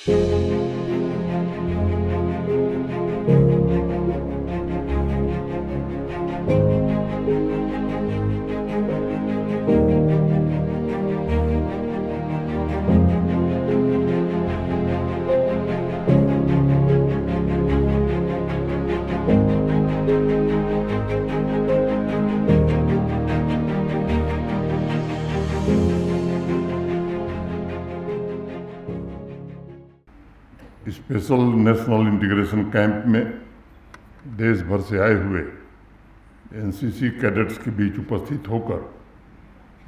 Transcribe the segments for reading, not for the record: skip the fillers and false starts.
Special national integration camp में देश भर से आए हुए एनसीसी कैडेट्स के बीच उपस्थित होकर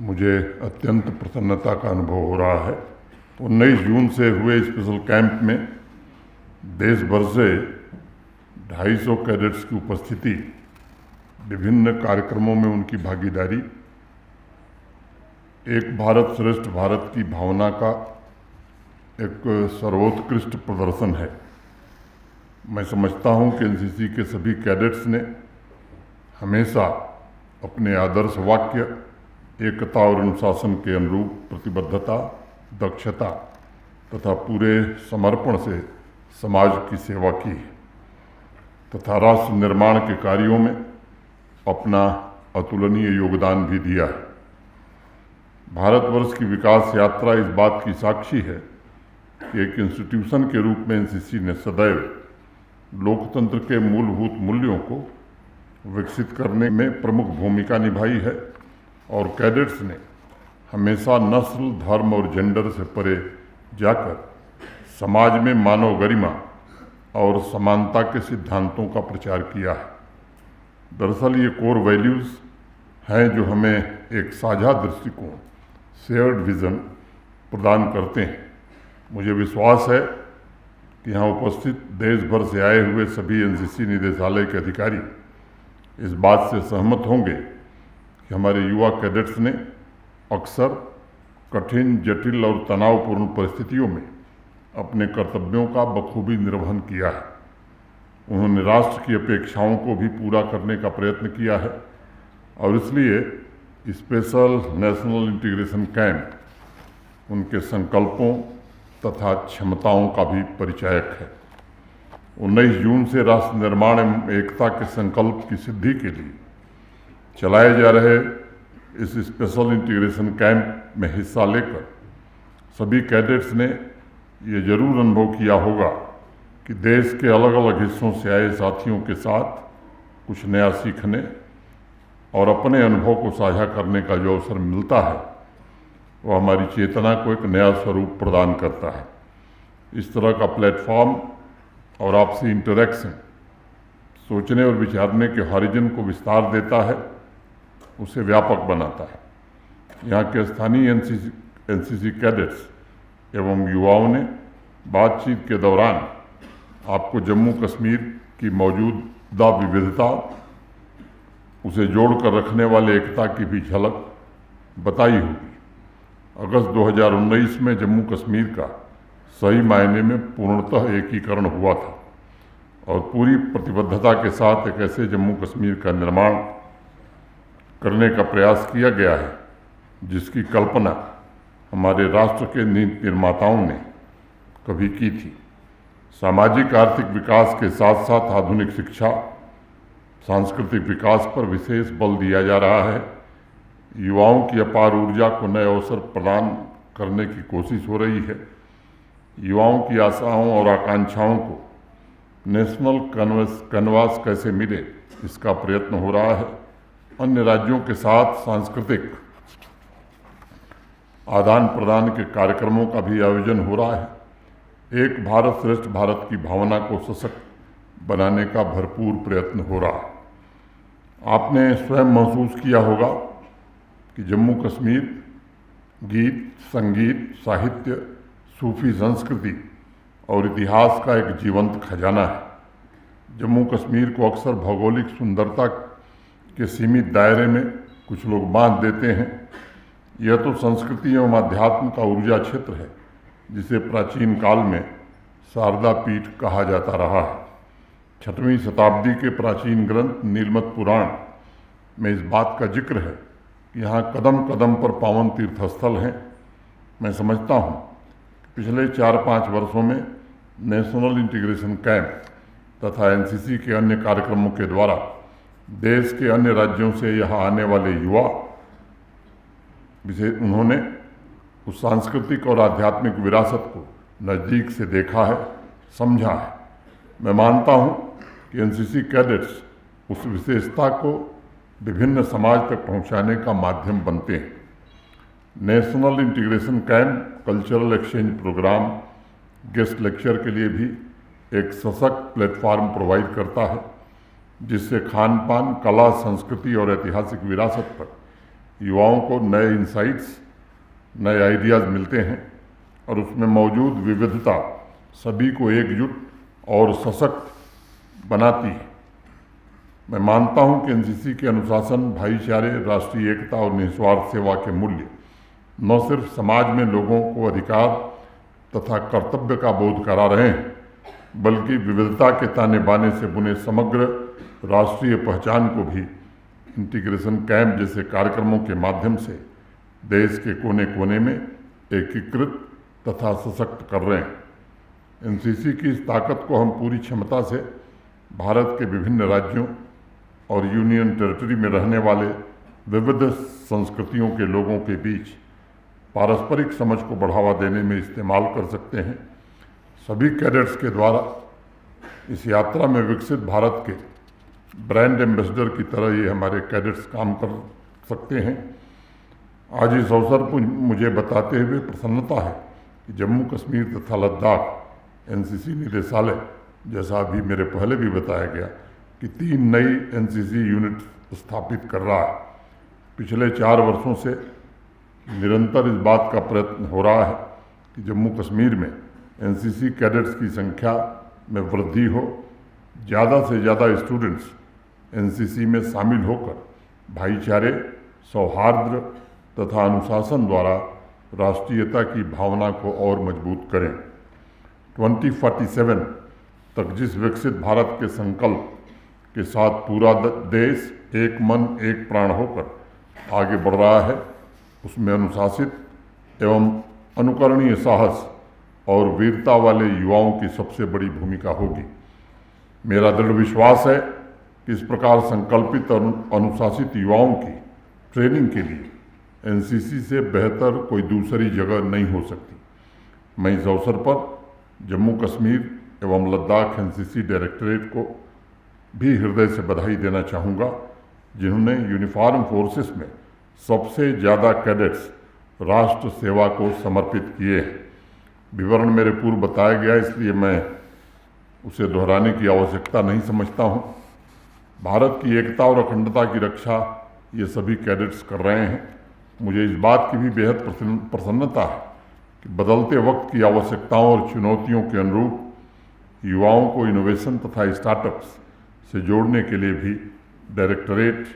मुझे अत्यंत प्रसन्नता का अनुभव हो रहा है। 19 जून से हुए स्पेशल कैंप में देश भर से 250 कैडेट्स की उपस्थिति, विभिन्न कार्यक्रमों में उनकी भागीदारी एक भारत श्रेष्ठ भारत की भावना का एक सर्वोत्कृष्ट प्रदर्शन है। मैं समझता हूं कि एनसीसी के सभी कैडेट्स ने हमेशा अपने आदर्श वाक्य एकता और अनुशासन के अनुरूप प्रतिबद्धता, दक्षता तथा पूरे समर्पण से समाज की सेवा की है तथा राष्ट्र निर्माण के कार्यों में अपना अतुलनीय योगदान भी दिया है। भारतवर्ष की विकास यात्रा इस बात की साक्षी है कि एक इंस्टीट्यूशन के रूप में एनसीसी ने सदैव लोकतंत्र के मूलभूत मूल्यों को विकसित करने में प्रमुख भूमिका निभाई है और कैडेट्स ने हमेशा नस्ल, धर्म और जेंडर से परे जाकर समाज में मानव गरिमा और समानता के सिद्धांतों का प्रचार किया है। दरअसल ये कोर वैल्यूज़ हैं जो हमें एक साझा दृष्टिकोण, शेयर्ड विज़न प्रदान करते हैं। मुझे विश्वास है कि यहाँ उपस्थित देश भर से आए हुए सभी एनसीसी निदेशालय के अधिकारी इस बात से सहमत होंगे कि हमारे युवा कैडेट्स ने अक्सर कठिन, जटिल और तनावपूर्ण परिस्थितियों में अपने कर्तव्यों का बखूबी निर्वहन किया है। उन्होंने राष्ट्र की अपेक्षाओं को भी पूरा करने का प्रयत्न किया है और इसलिए स्पेशल नेशनल इंटीग्रेशन कैंप उनके संकल्पों तथा क्षमताओं का भी परिचायक है। 19 जून से राष्ट्र निर्माण एवं एकता के संकल्प की सिद्धि के लिए चलाए जा रहे इस स्पेशल इंटीग्रेशन कैंप में हिस्सा लेकर सभी कैडेट्स ने ये जरूर अनुभव किया होगा कि देश के अलग अलग हिस्सों से आए साथियों के साथ कुछ नया सीखने और अपने अनुभव को साझा करने का जो अवसर मिलता है वह हमारी चेतना को एक नया स्वरूप प्रदान करता है। इस तरह का प्लेटफॉर्म और आपसी इंटरेक्शन सोचने और विचारने के हॉरिजन को विस्तार देता है, उसे व्यापक बनाता है। यहाँ के स्थानीय एनसीसी कैडेट्स एवं युवाओं ने बातचीत के दौरान आपको जम्मू कश्मीर की मौजूदा विविधता, उसे जोड़कर रखने वाले एकता की भी झलक बताई होगी। अगस्त 2019 में जम्मू कश्मीर का सही मायने में पूर्णतः एकीकरण हुआ था और पूरी प्रतिबद्धता के साथ एक ऐसे जम्मू कश्मीर का निर्माण करने का प्रयास किया गया है जिसकी कल्पना हमारे राष्ट्र के निर्माताओं ने कभी की थी। सामाजिक आर्थिक विकास के साथ साथ आधुनिक शिक्षा, सांस्कृतिक विकास पर विशेष बल दिया जा रहा है। युवाओं की अपार ऊर्जा को नए अवसर प्रदान करने की कोशिश हो रही है। युवाओं की आशाओं और आकांक्षाओं को नेशनल कैनवास कैसे मिले, इसका प्रयत्न हो रहा है। अन्य राज्यों के साथ सांस्कृतिक आदान प्रदान के कार्यक्रमों का भी आयोजन हो रहा है। एक भारत श्रेष्ठ भारत की भावना को सशक्त बनाने का भरपूर प्रयत्न हो रहा है। आपने स्वयं महसूस किया होगा कि जम्मू कश्मीर गीत, संगीत, साहित्य, सूफी संस्कृति और इतिहास का एक जीवंत खजाना है। जम्मू कश्मीर को अक्सर भौगोलिक सुंदरता के सीमित दायरे में कुछ लोग बांध देते हैं। यह तो संस्कृति एवं अध्यात्म का ऊर्जा क्षेत्र है जिसे प्राचीन काल में शारदा पीठ कहा जाता रहा है। 6वीं शताब्दी के प्राचीन ग्रंथ नीलमत पुराण में इस बात का जिक्र है कि यहाँ कदम कदम पर पावन तीर्थस्थल हैं। मैं समझता हूँ पिछले 4-5 वर्षों में नेशनल इंटीग्रेशन कैंप तथा एनसीसी के अन्य कार्यक्रमों के द्वारा देश के अन्य राज्यों से यहाँ आने वाले युवा उन्होंने उस सांस्कृतिक और आध्यात्मिक विरासत को नज़दीक से देखा है, समझा है। मैं मानता हूँ कि एनसीसी कैडेट्स उस विशेषता को विभिन्न समाज तक पहुँचाने का माध्यम बनते हैं। National integration camp cultural exchange programme guest lecture के लिए भी एक सशक्त प्लेटफार्म प्रोवाइड करता है, जिससे खान पान, कला, संस्कृति और ऐतिहासिक विरासत पर युवाओं को नए इंसाइट्स, नए आइडियाज़ मिलते हैं और उसमें मौजूद विविधता सभी को एकजुट और सशक्त बनाती है। मैं मानता हूं कि एनसीसी के अनुशासन, भाईचारे, राष्ट्रीय एकता और निस्वार्थ सेवा के मूल्य न सिर्फ समाज में लोगों को अधिकार तथा कर्तव्य का बोध करा रहे हैं, बल्कि विविधता के ताने बाने से बुने समग्र राष्ट्रीय पहचान को भी इंटीग्रेशन कैंप जैसे कार्यक्रमों के माध्यम से देश के कोने कोने में एकीकृत तथा सशक्त कर रहे हैं। एनसीसी की इस ताकत को हम पूरी क्षमता से भारत के विभिन्न राज्यों और यूनियन टेरिटरी में रहने वाले विविध संस्कृतियों के लोगों के बीच पारस्परिक समझ को बढ़ावा देने में इस्तेमाल कर सकते हैं। सभी कैडेट्स के द्वारा इस यात्रा में विकसित भारत के ब्रांड एम्बेसडर की तरह ये हमारे कैडेट्स काम कर सकते हैं। आज इस अवसर पर मुझे बताते हुए प्रसन्नता है कि जम्मू कश्मीर तथा लद्दाख एनसीसी निदेशालय, जैसा अभी मेरे पहले भी बताया गया, कि 3 नई एनसीसी यूनिट स्थापित कर रहा है। पिछले 4 वर्षों से निरंतर इस बात का प्रयत्न हो रहा है कि जम्मू कश्मीर में एनसीसी कैडेट्स की संख्या में वृद्धि हो, ज़्यादा से ज़्यादा स्टूडेंट्स एनसीसी में शामिल होकर भाईचारे, सौहार्द तथा अनुशासन द्वारा राष्ट्रीयता की भावना को और मजबूत करें। 2047 तक जिस विकसित भारत के संकल्प के साथ पूरा देश एक मन एक प्राण होकर आगे बढ़ रहा है, उसमें अनुशासित एवं अनुकरणीय साहस और वीरता वाले युवाओं की सबसे बड़ी भूमिका होगी। मेरा दृढ़ विश्वास है कि इस प्रकार संकल्पित और अनुशासित युवाओं की ट्रेनिंग के लिए एनसीसी से बेहतर कोई दूसरी जगह नहीं हो सकती। मैं इस अवसर पर जम्मू कश्मीर एवं लद्दाख एनसीसी डायरेक्टरेट को भी हृदय से बधाई देना चाहूँगा, जिन्होंने यूनिफॉर्म फोर्सेस में सबसे ज़्यादा कैडेट्स राष्ट्र सेवा को समर्पित किए हैं। विवरण मेरे पूर्व बताया गया, इसलिए मैं उसे दोहराने की आवश्यकता नहीं समझता हूँ। भारत की एकता और अखंडता की रक्षा ये सभी कैडेट्स कर रहे हैं। मुझे इस बात की भी बेहद प्रसन्नता है कि बदलते वक्त की आवश्यकताओं और चुनौतियों के अनुरूप युवाओं को इनोवेशन तथा स्टार्टअप्स से जोड़ने के लिए भी डायरेक्टरेट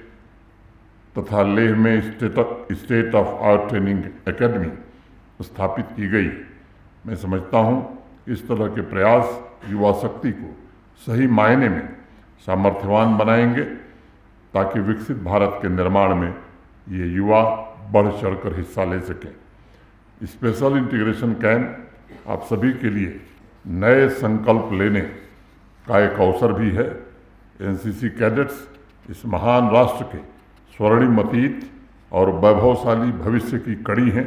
तथा लेह में state of art training academy स्थापित की गई। मैं समझता हूँ इस तरह के प्रयास युवा शक्ति को सही मायने में सामर्थ्यवान बनाएंगे, ताकि विकसित भारत के निर्माण में ये युवा बढ़ चढ़कर हिस्सा ले सकें। स्पेशल इंटीग्रेशन कैंप आप सभी के लिए नए संकल्प लेने का एक अवसर भी है। एनसीसी कैडेट्स इस महान राष्ट्र के स्वर्णिम अतीत और वैभवशाली भविष्य की कड़ी हैं।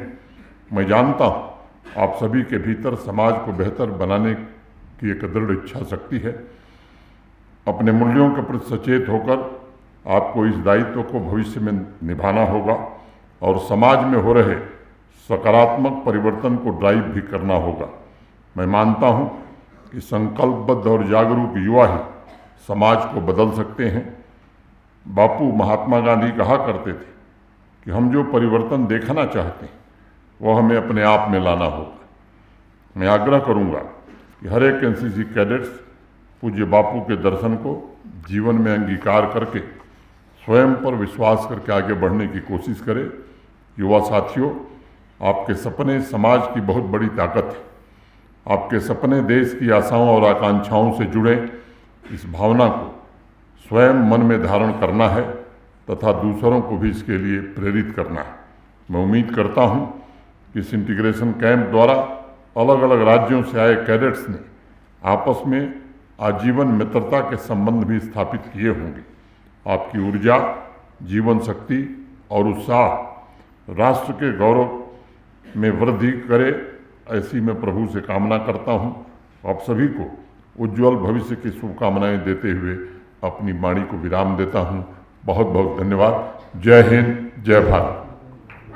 मैं जानता हूँ आप सभी के भीतर समाज को बेहतर बनाने की एक दृढ़ इच्छा शक्ति है। अपने मूल्यों के प्रति सचेत होकर आपको इस दायित्व को भविष्य में निभाना होगा और समाज में हो रहे सकारात्मक परिवर्तन को ड्राइव भी करना होगा। मैं मानता हूँ कि संकल्पबद्ध और जागरूक युवा ही समाज को बदल सकते हैं। बापू महात्मा गांधी कहा करते थे कि हम जो परिवर्तन देखना चाहते हैं वह हमें अपने आप में लाना होगा। मैं आग्रह करूँगा कि हर एक एनसीसी कैडेट्स पूज्य बापू के दर्शन को जीवन में अंगीकार करके स्वयं पर विश्वास करके आगे बढ़ने की कोशिश करें। युवा साथियों, आपके सपने समाज की बहुत बड़ी ताकत है। आपके सपने देश की आशाओं और आकांक्षाओं से जुड़े इस भावना को स्वयं मन में धारण करना है तथा दूसरों को भी इसके लिए प्रेरित करना है। मैं उम्मीद करता हूँ कि इस इंटीग्रेशन कैंप द्वारा अलग अलग राज्यों से आए कैडेट्स ने आपस में आजीवन मित्रता के संबंध भी स्थापित किए होंगे। आपकी ऊर्जा, जीवन शक्ति और उत्साह राष्ट्र के गौरव में वृद्धि करे, ऐसी मैं प्रभु से कामना करता हूँ। आप सभी को उज्ज्वल भविष्य की शुभकामनाएं देते हुए अपनी वाणी को विराम देता हूँ। बहुत बहुत धन्यवाद। जय हिंद, जय भारत।